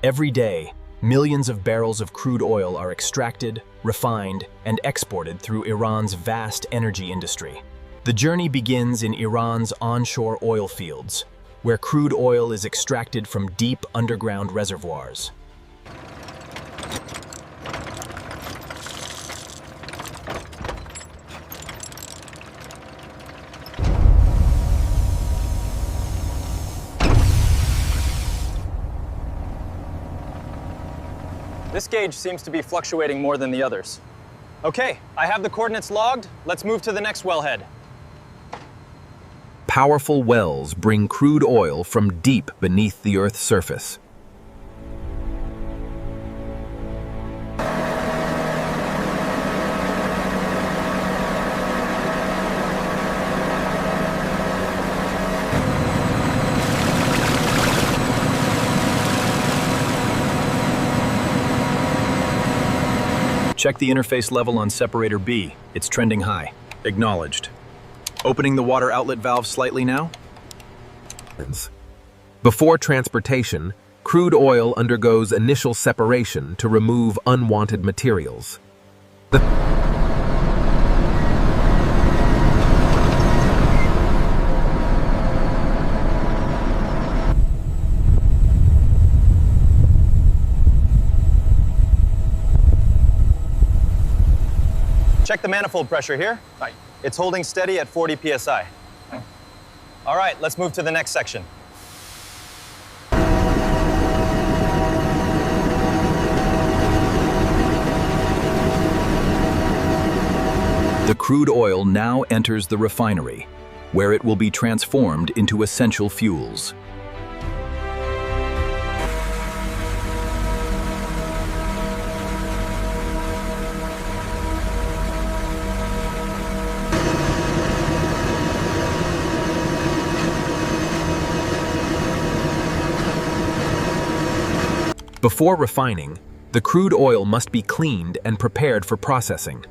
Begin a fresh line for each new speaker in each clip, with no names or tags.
Every day, millions of barrels of crude oil are extracted, refined, and exported through Iran's vast energy industry. The journey begins in Iran's onshore oil fields, where crude oil is extracted from deep underground reservoirs.
This gauge seems to be fluctuating more than the others. Okay, I have the coordinates logged. Let's move to the next wellhead.
Powerful wells bring crude oil from deep beneath the Earth's surface. Check the interface level on separator B. It's trending high. Acknowledged. Opening the water outlet valve slightly now. Before transportation, crude oil undergoes initial separation to remove unwanted materials.
Check the manifold pressure here. Right. It's holding steady at 40 psi. All right, let's move to the next section.
The crude oil now enters the refinery, where it will be transformed into essential fuels. Before refining, the crude oil must be cleaned and prepared for processing.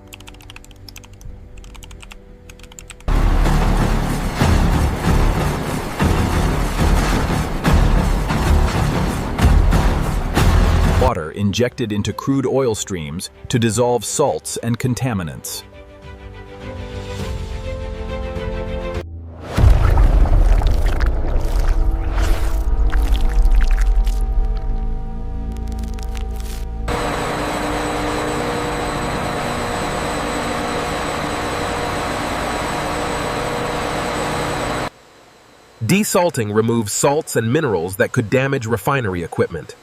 Water injected into crude oil streams to dissolve salts and contaminants. Desalting removes salts and minerals that could damage refinery equipment.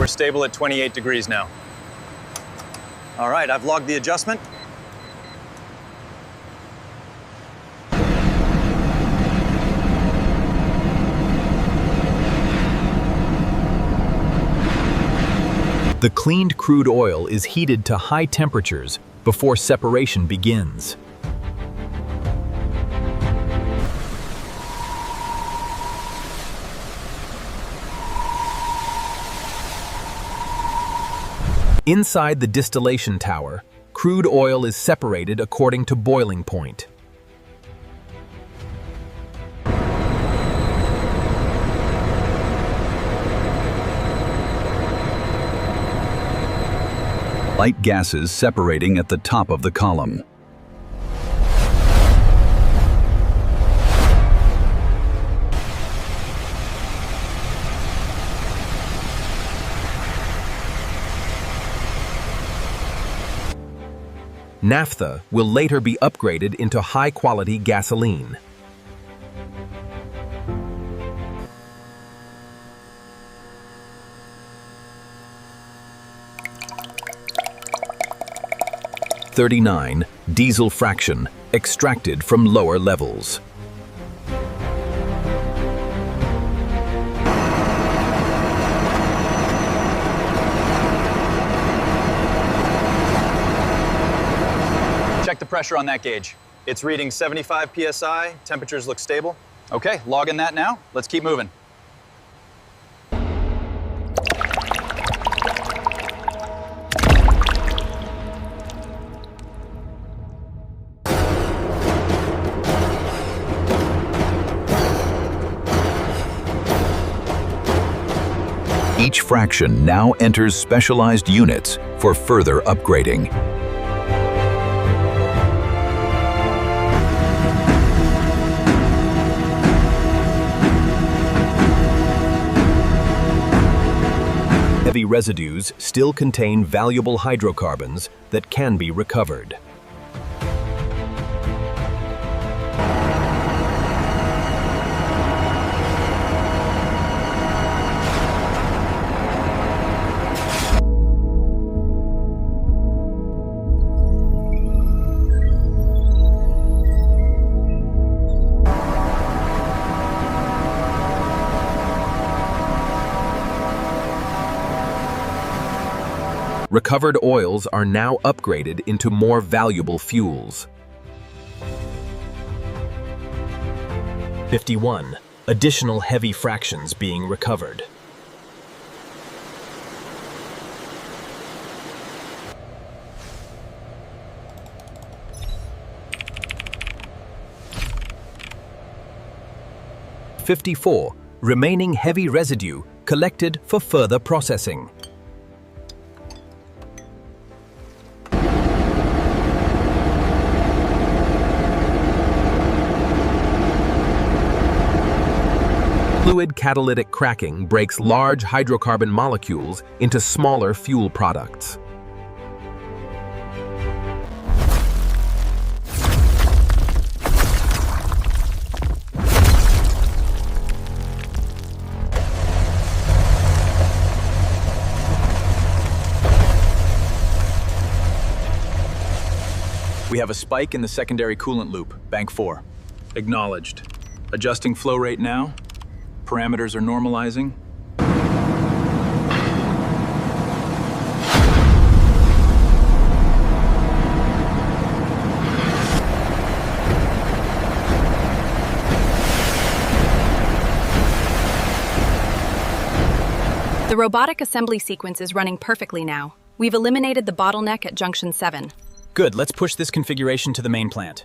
Stable at 28 degrees now. All right, I've logged the adjustment.
The cleaned crude oil is heated to high temperatures before separation begins. Inside the distillation tower, crude oil is separated according to boiling point. Light gases separating at the top of the column. Naphtha will later be upgraded into high-quality gasoline. (39) Diesel fraction extracted from lower levels.
pressure on that gauge. It's reading 75 psi, temperatures look stable. Okay, logging that now. Let's keep moving.
Each fraction now enters specialized units for further upgrading.
Heavy residues still contain valuable hydrocarbons that can be recovered. Recovered oils are now upgraded into more valuable fuels. 51. Additional heavy fractions being recovered. (54) Remaining heavy residue collected for further processing. Fluid catalytic cracking breaks large hydrocarbon molecules into smaller fuel products.
We have a spike in the secondary coolant loop, bank 4. Acknowledged. Adjusting flow rate now. Parameters are normalizing.
The robotic assembly sequence is running perfectly now. We've eliminated the bottleneck at junction 7.
Good, let's push this configuration to the main plant.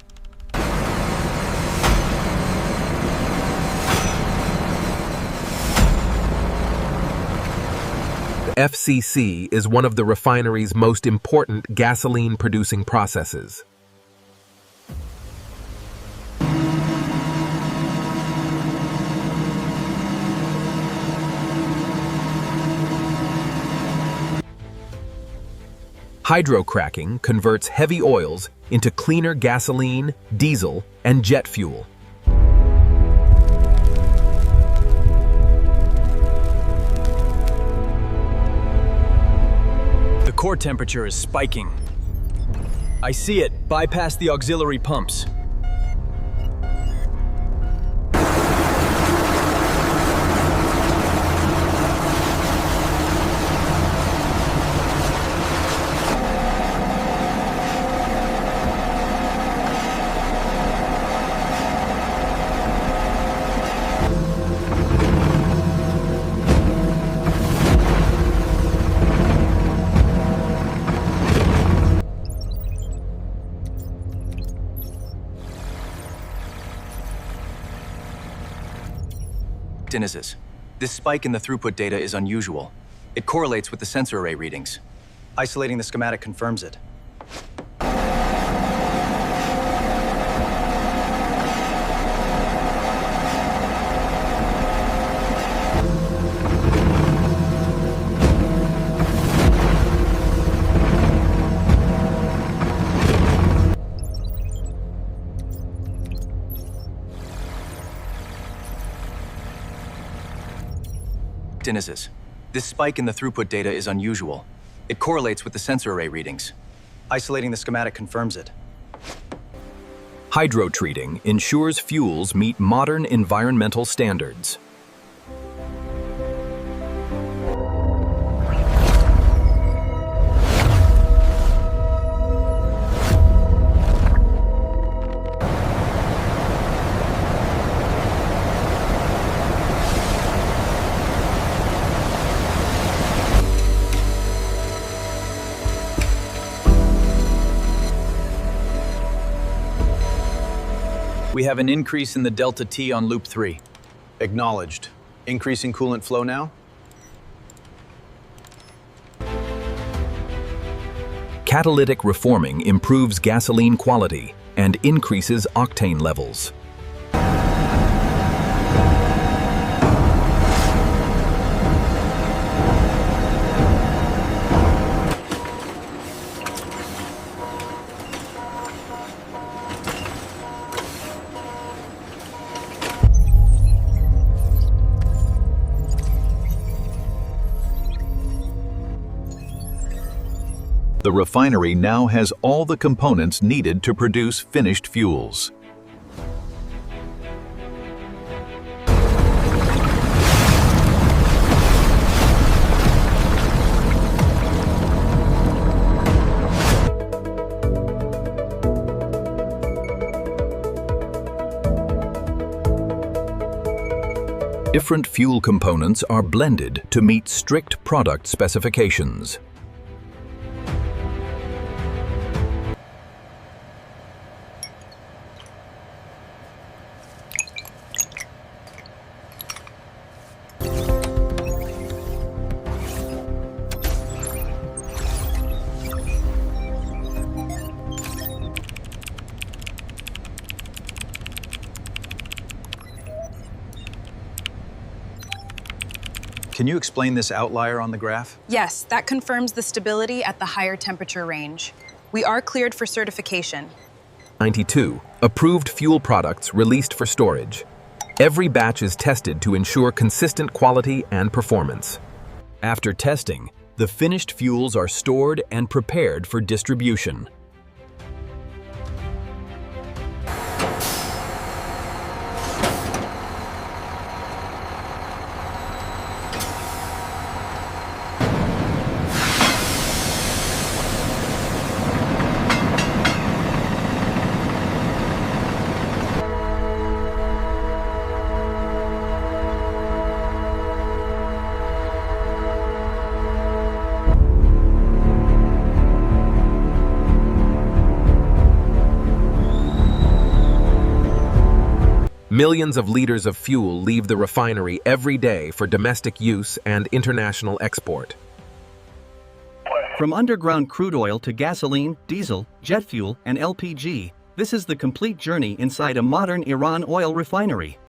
FCC is one of the refinery's most important gasoline-producing processes. Hydrocracking converts heavy oils into cleaner gasoline, diesel, and jet fuel.
The core temperature is spiking. I see it. Bypass the auxiliary pumps.
This spike in the throughput data is unusual. It correlates with the sensor array readings. Isolating the schematic confirms it. This spike in the throughput data is unusual. It correlates with the sensor array readings. Isolating the schematic confirms it.
Hydrotreating ensures fuels meet modern environmental standards.
We have an increase in the delta T on loop 3.
Acknowledged. Increasing coolant flow now?
Catalytic reforming improves gasoline quality and increases octane levels.
The refinery now has all the components needed to produce finished fuels. Different fuel components are blended to meet strict product specifications.
Can you explain this outlier on the graph?
Yes, that confirms the stability at the higher temperature range. We are cleared for certification.
92. Approved fuel products released for storage. Every batch is tested to ensure consistent quality and performance.
After testing, the finished fuels are stored and prepared for distribution.
Millions of liters of fuel leave the refinery every day for domestic use and international export.
From underground crude oil to gasoline, diesel, jet fuel, and LPG, this is the complete journey inside a modern Iran oil refinery.